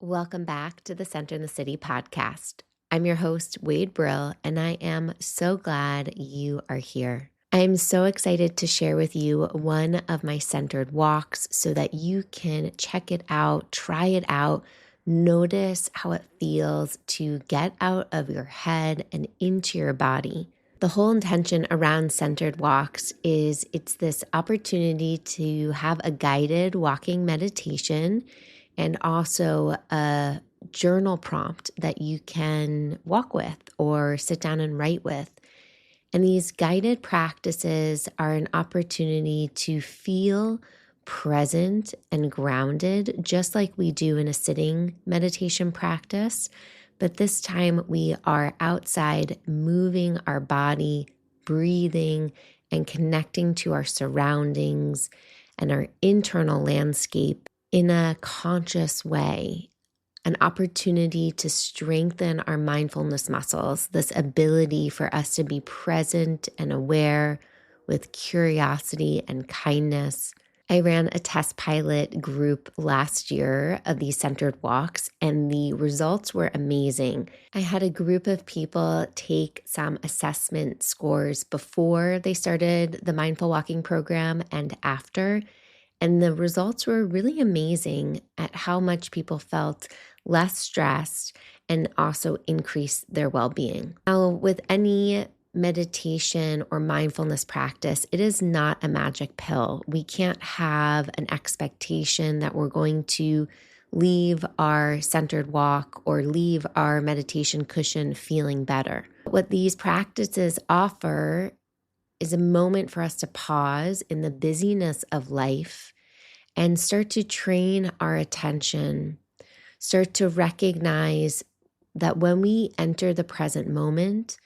Welcome back to the Center in the City podcast. I'm your host, Wade Brill, and I am so glad you are here. I'm so excited to share with you one of my centered walks so that you can check it out, try it out, notice how it feels to get out of your head and into your body. The whole intention around centered walks is it's this opportunity to have a guided walking meditation and also a journal prompt that you can walk with or sit down and write with. And these guided practices are an opportunity to feel present and grounded, just like we do in a sitting meditation practice. But this time we are outside, moving our body, breathing, and connecting to our surroundings and our internal landscape in a conscious way, an opportunity to strengthen our mindfulness muscles, this ability for us to be present and aware with curiosity and kindness. I ran a test pilot group last year of these centered walks, and the results were amazing. I had a group of people take some assessment scores before they started the mindful walking program and after. And the results were really amazing at how much people felt less stressed and also increased their well-being. Now, with any meditation or mindfulness practice, it is not a magic pill. We can't have an expectation that we're going to leave our centered walk or leave our meditation cushion feeling better. What these practices offer is a moment for us to pause in the busyness of life and start to train our attention, start to recognize that when we enter the present moment,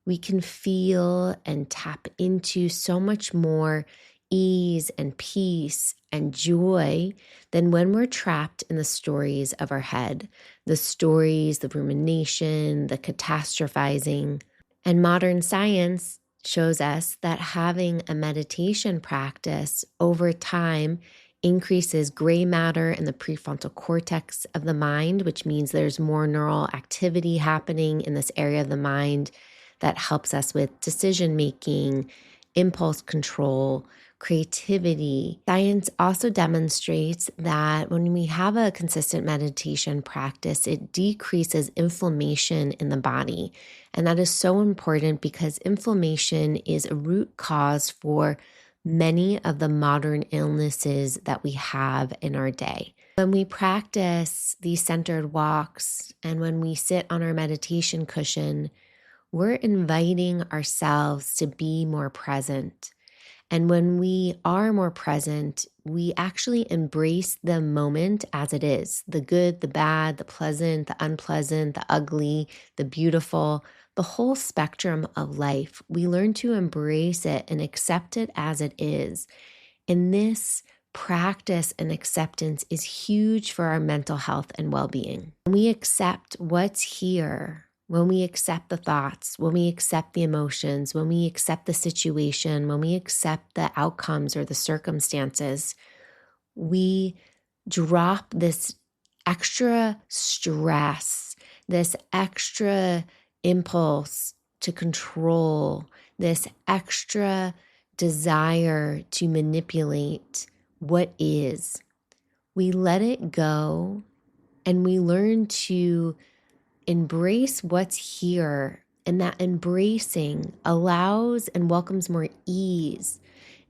we can feel and tap into so much more ease and peace and joy than when we're trapped in the stories of our head, the stories, the rumination, the catastrophizing. And modern science shows us that having a meditation practice over time increases gray matter in the prefrontal cortex of the mind, which means there's more neural activity happening in this area of the mind that helps us with decision making, impulse control, creativity. Science also demonstrates that when we have a consistent meditation practice, it decreases inflammation in the body. And that is so important because inflammation is a root cause for many of the modern illnesses that we have in our day. When we practice these centered walks and when we sit on our meditation cushion, we're inviting ourselves to be more present. And when we are more present, we actually embrace the moment as it is, the good, the bad, the pleasant, the unpleasant, the ugly, the beautiful, the whole spectrum of life. We learn to embrace it and accept it as it is. And this practice and acceptance is huge for our mental health and well-being. When we accept what's here, when we accept the thoughts, when we accept the emotions, when we accept the situation, when we accept the outcomes or the circumstances, we drop this extra stress, this extra impulse to control, this extra desire to manipulate what is. We let it go and we learn to embrace what's here, and that embracing allows and welcomes more ease.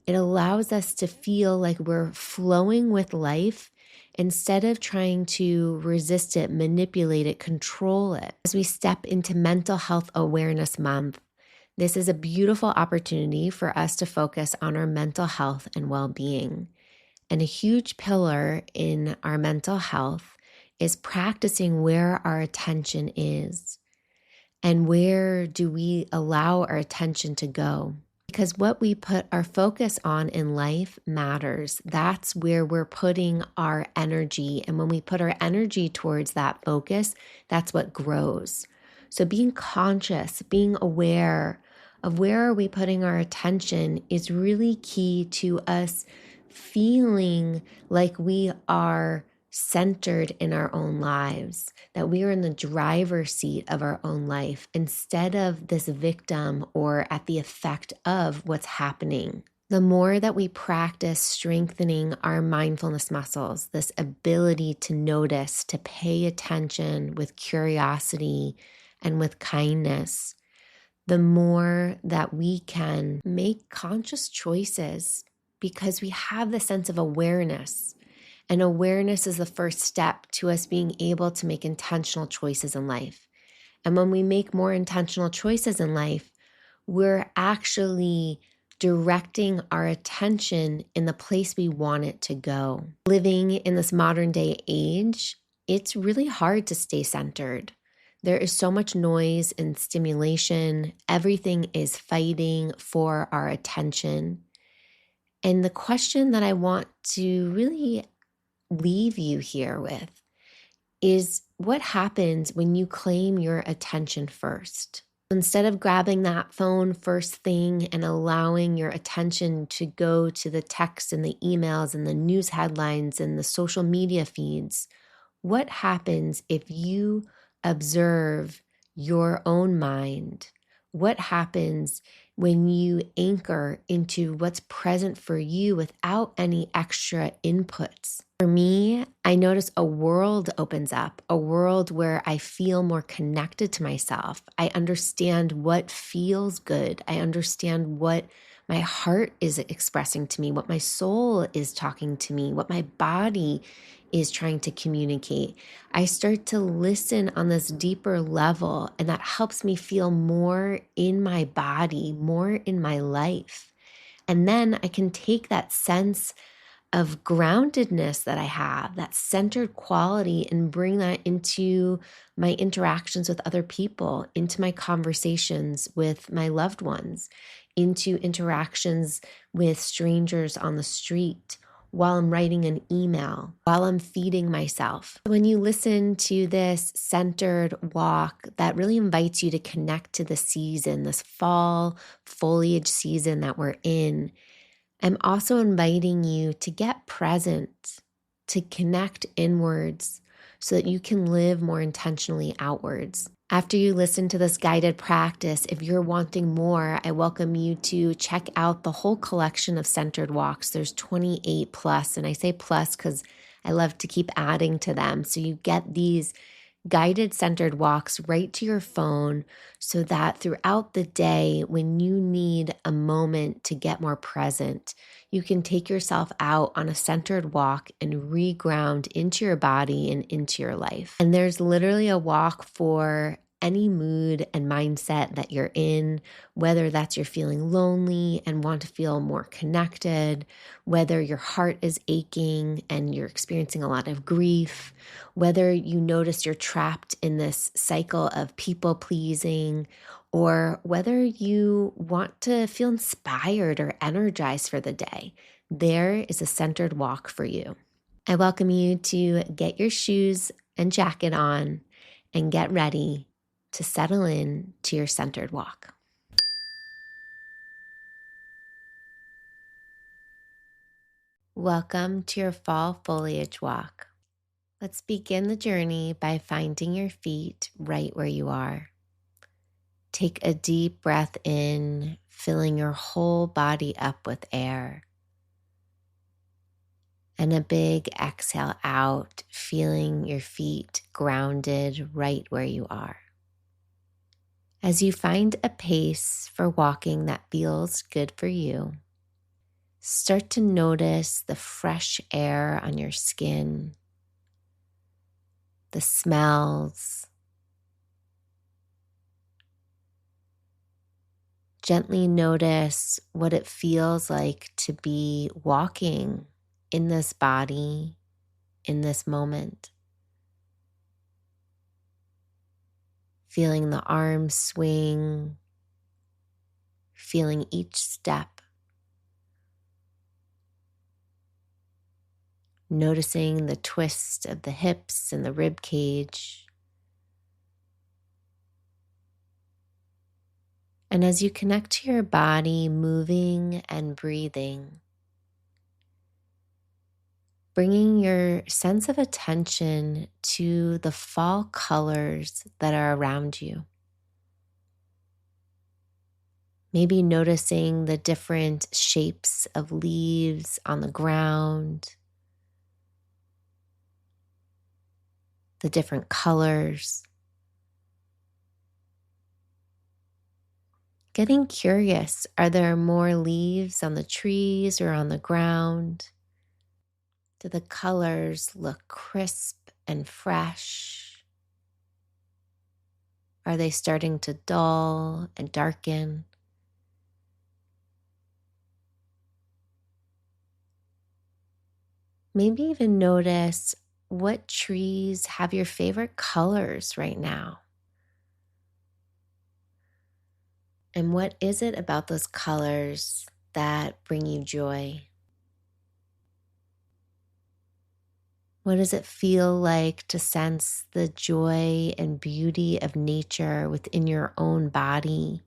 It allows us to feel like we're flowing with life instead of trying to resist it, manipulate it, control it. As we step into Mental Health Awareness Month, this is a beautiful opportunity for us to focus on our mental health and well-being. And a huge pillar in our mental health is practicing where our attention is and where do we allow our attention to go. Because what we put our focus on in life matters. That's where we're putting our energy. And when we put our energy towards that focus, that's what grows. So being conscious, being aware of where are we putting our attention is really key to us feeling like we are centered in our own lives, that we are in the driver's seat of our own life instead of this victim or at the effect of what's happening. The more that we practice strengthening our mindfulness muscles, this ability to notice, to pay attention with curiosity and with kindness, the more that we can make conscious choices because we have the sense of awareness. And awareness is the first step to us being able to make intentional choices in life. And when we make more intentional choices in life, we're actually directing our attention in the place we want it to go. Living in this modern day age, it's really hard to stay centered. There is so much noise and stimulation. Everything is fighting for our attention. And the question that I want to really leave you here with is what happens when you claim your attention first? Instead of grabbing that phone first thing and allowing your attention to go to the texts and the emails and the news headlines and the social media feeds, what happens if you observe your own mind? What happens when you anchor into what's present for you without any extra inputs? For me, I notice a world opens up, a world where I feel more connected to myself. I understand what feels good. I understand what my heart is expressing to me, what my soul is talking to me, what my body is trying to communicate. I start to listen on this deeper level, and that helps me feel more in my body, more in my life. And then I can take that sense of groundedness that I have, that centered quality, and bring that into my interactions with other people, into my conversations with my loved ones, into interactions with strangers on the street, while I'm writing an email, while I'm feeding myself. When you listen to this centered walk that really invites you to connect to the season, this fall foliage season that we're in, I'm also inviting you to get present, to connect inwards so that you can live more intentionally outwards. After you listen to this guided practice, if you're wanting more, I welcome you to check out the whole collection of centered walks. There's 28 plus, and I say plus because I love to keep adding to them. So you get these guided centered walks right to your phone so that throughout the day, when you need a moment to get more present, you can take yourself out on a centered walk and reground into your body and into your life. And there's literally a walk for any mood and mindset that you're in, whether that's you're feeling lonely and want to feel more connected, whether your heart is aching and you're experiencing a lot of grief, whether you notice you're trapped in this cycle of people pleasing, or whether you want to feel inspired or energized for the day. There is a centered walk for you. I welcome you to get your shoes and jacket on and get ready to settle in to your centered walk. Welcome to your fall foliage walk. Let's begin the journey by finding your feet right where you are. Take a deep breath in, filling your whole body up with air. And a big exhale out, feeling your feet grounded right where you are. As you find a pace for walking that feels good for you, start to notice the fresh air on your skin, the smells. Gently notice what it feels like to be walking in this body, in this moment. Feeling the arms swing, feeling each step. Noticing the twist of the hips and the rib cage. And as you connect to your body, moving and breathing, bringing your sense of attention to the fall colors that are around you. Maybe noticing the different shapes of leaves on the ground, the different colors. Getting curious, are there more leaves on the trees or on the ground? Do the colors look crisp and fresh? Are they starting to dull and darken? Maybe even notice what trees have your favorite colors right now. And what is it about those colors that bring you joy? What does it feel like to sense the joy and beauty of nature within your own body?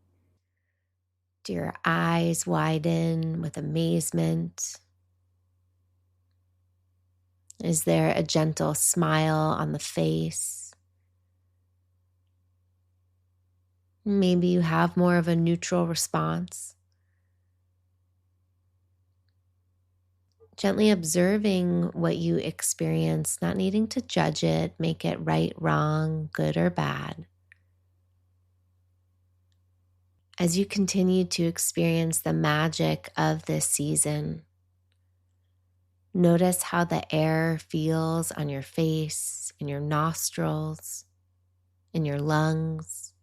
Do your eyes widen with amazement? Is there a gentle smile on the face? Maybe you have more of a neutral response. Gently observing what you experience, not needing to judge it, make it right, wrong, good, or bad. As you continue to experience the magic of this season, notice how the air feels on your face, in your nostrils, in your lungs.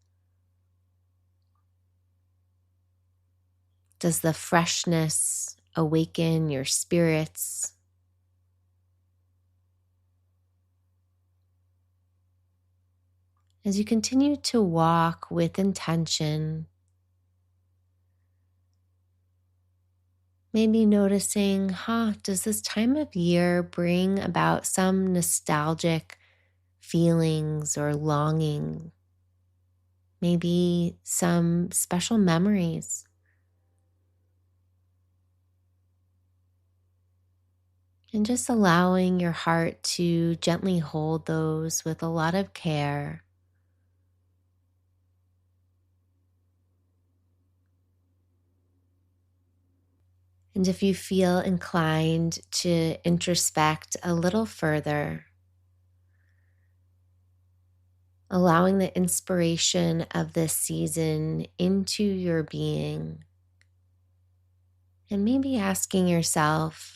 Does the freshness awaken your spirits? As you continue to walk with intention, maybe noticing, does this time of year bring about some nostalgic feelings or longing? Maybe some special memories. And just allowing your heart to gently hold those with a lot of care. And if you feel inclined to introspect a little further, allowing the inspiration of this season into your being, and maybe asking yourself,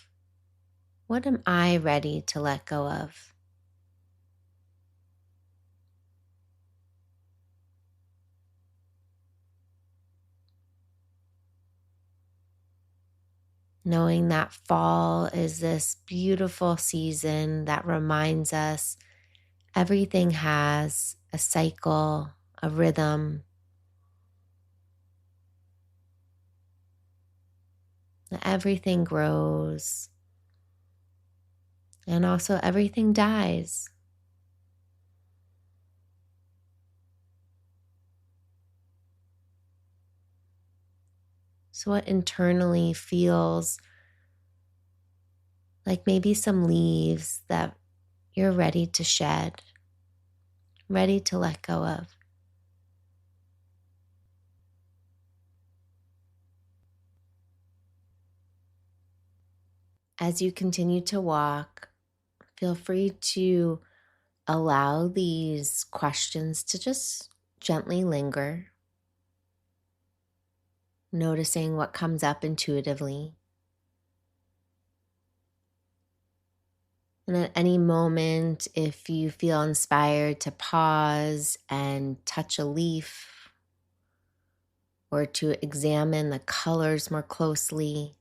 what am I ready to let go of? Knowing that fall is this beautiful season that reminds us everything has a cycle, a rhythm. That everything grows and also everything dies. So what internally feels like maybe some leaves that you're ready to shed, ready to let go of. As you continue to walk, feel free to allow these questions to just gently linger, noticing what comes up intuitively. And at any moment, if you feel inspired to pause and touch a leaf or to examine the colors more closely,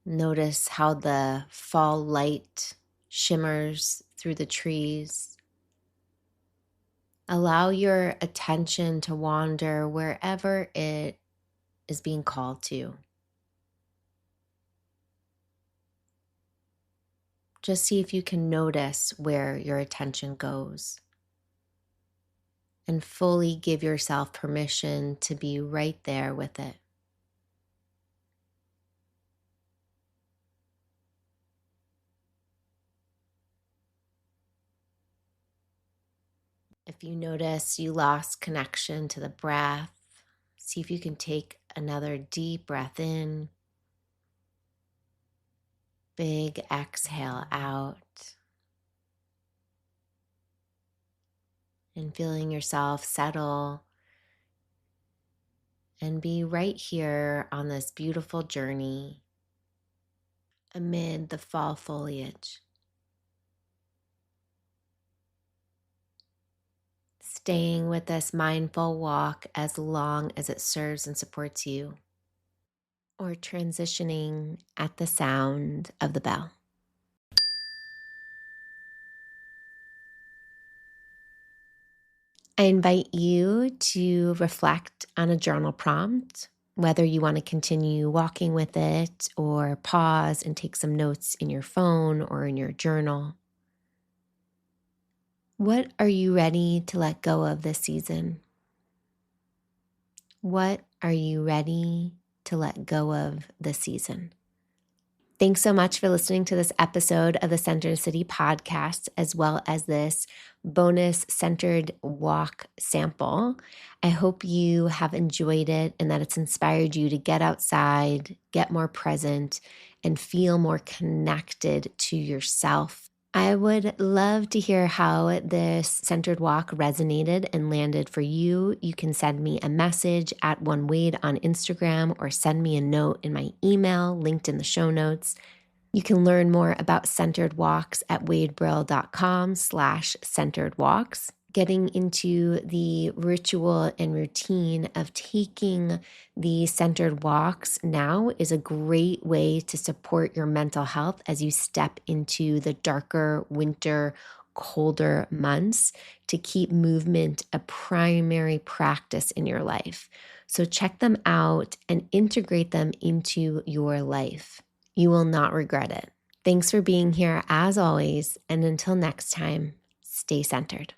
notice how the fall light shimmers through the trees. Allow your attention to wander wherever it is being called to. Just see if you can notice where your attention goes and fully give yourself permission to be right there with it. If you notice you lost connection to the breath, see if you can take another deep breath in, big exhale out, and feeling yourself settle and be right here on this beautiful journey amid the fall foliage. Staying with this mindful walk as long as it serves and supports you, or transitioning at the sound of the bell. I invite you to reflect on a journal prompt, whether you want to continue walking with it or pause and take some notes in your phone or in your journal. What are you ready to let go of this season? What are you ready to let go of this season? Thanks so much for listening to this episode of the Centered City podcast, as well as this bonus centered walk sample. I hope you have enjoyed it and that it's inspired you to get outside, get more present, and feel more connected to yourself. I would love to hear how this centered walk resonated and landed for you. You can send me a message at OneWade on Instagram or send me a note in my email linked in the show notes. You can learn more about centered walks at wadebrill.com/centered walks. Getting into the ritual and routine of taking the centered walks now is a great way to support your mental health as you step into the darker winter, colder months, to keep movement a primary practice in your life. So check them out and integrate them into your life. You will not regret it. Thanks for being here as always, and until next time, stay centered.